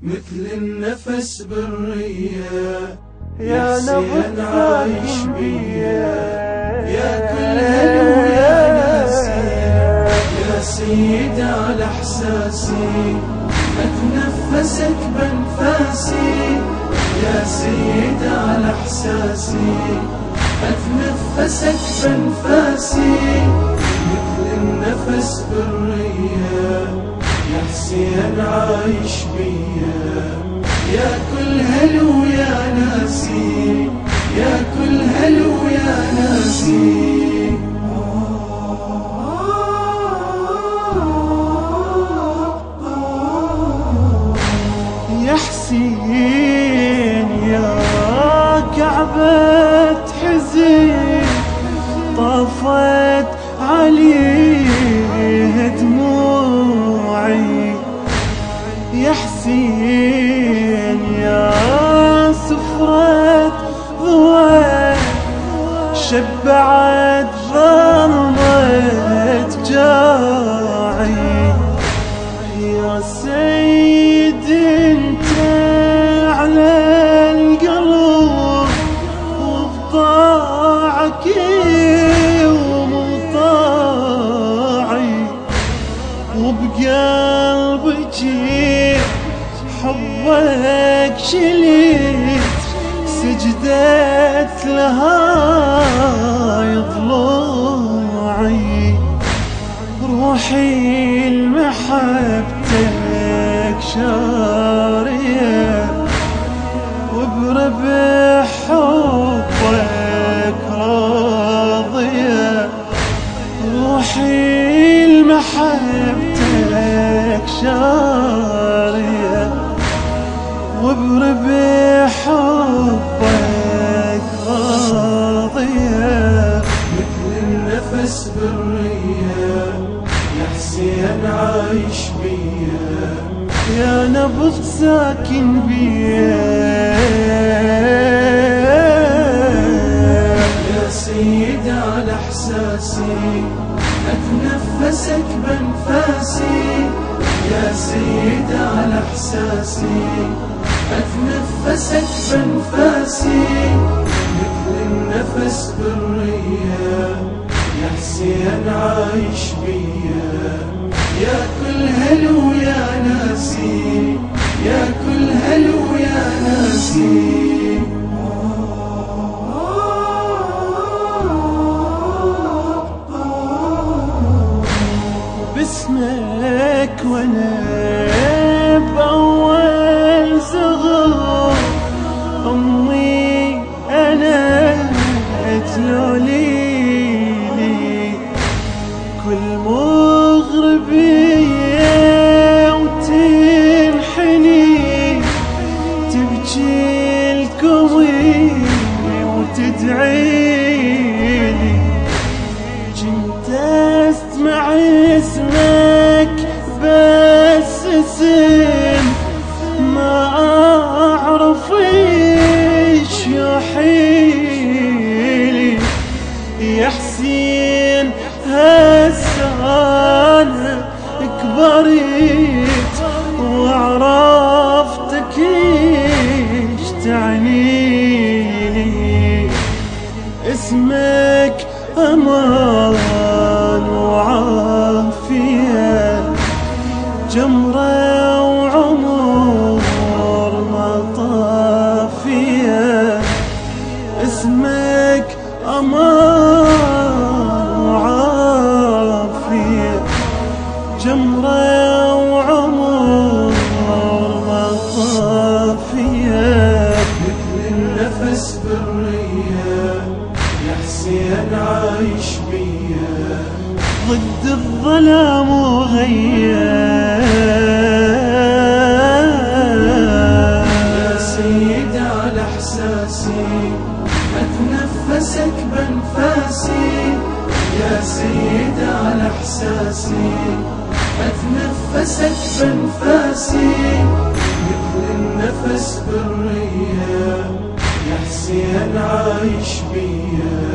مثل النفس بالرية يا نبض عايش بيا، يا كل هلو يا ناسي، يا سيد على احساسي، اتنفسك بانفاسي، يا سيد على احساسي، اتنفسك بانفاسي، مثل النفس بالرية، يا حسين عايش بيا، يا كل هلو يا ناسي، يا كل هلو يا ناسي. يا حسين يا كعبة حزين طافت عليه دموعي، يا حسين يا سفرة ضوء شبعت ظلمة جاعي، يا سيد انت على القلب وبطاعك ومطاعي، وبقلبك حبك شليت سجدت لهاي ضلوعي، روحي لمحبتك شارية وبربح حبك راضية، روحي لمحبتك شارية وبربح حبك راضية، مثل النفس بالرية، يا حسين عايش بيا، يا نبض ساكن بيا، يا سيد على احساسي، اتنفسك بانفاسي، يا سيد على احساسي، اتنفسك بانفاسي، مثل النفس بالرية، يا حسين عايش بيا، يا كل هلو يا ناسي، يا كل هلو يا ناسي. باسمك وانا باول زغور امي انا تلوليلي، كل مغربية وتنحني تبكي الكوي وتدعيلي، كنت اسمع اسمك بس اسم ما اعرف ايش يحيلي، يا حسين هسه انا كبرت وعرفتك ايش تعنيلي، اسمك امان وعافيه جمره وعمر ما طافيه، اسمك امان وعافيه جمره وعمر ما طافيه، مثل النفس بالرية، يا حسين عايش بيا، ضد الظلام وغيا، يا سيد على احساسي، اتنفسك بانفاسي، يا سيد على احساسي، اتنفسك بانفاسي، مثل النفس بالرية، يا حسين عايش بيا،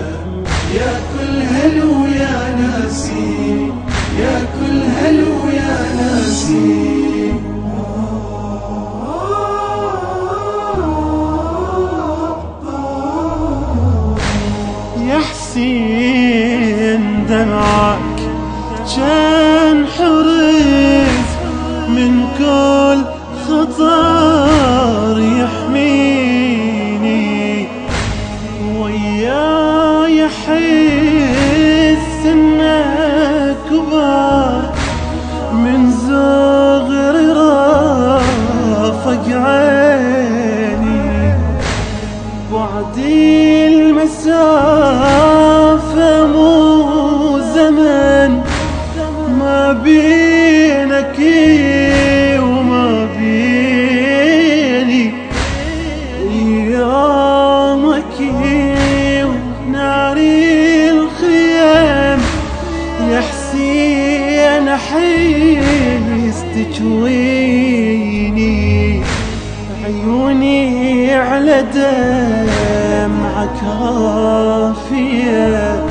يا كل هلو يا ناسي، يا كل هلو يا ناسي. يقول خطر يحميني وياي أحس إنه كبر من زغر رافق عيني بعدي المسافة مو زمن ما بينك وما بيني ايامك وناري الخيام يا حسين احس تجويني عيوني على دمعك رافية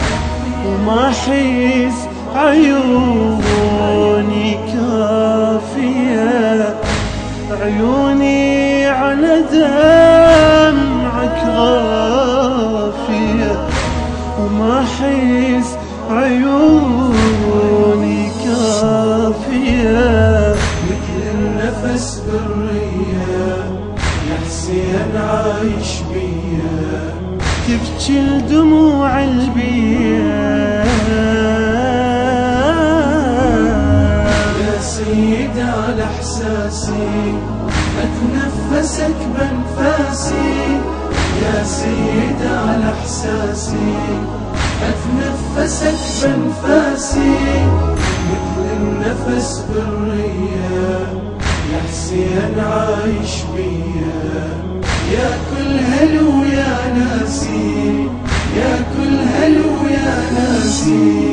وما احس عيوني كافية عيوني على دمعك غافية وما احس عيوني كافية مثل النفس بالرية يا حسين عايش بيا تبكي الدموع البيا يا سيد على احساسي اتنفسك بانفاسي يا سيد على احساسي اتنفسك بانفاسي مثل النفس بالرية يا حسين عايش بيا يا كل هلو يا ناسي يا كل هلو يا ناسي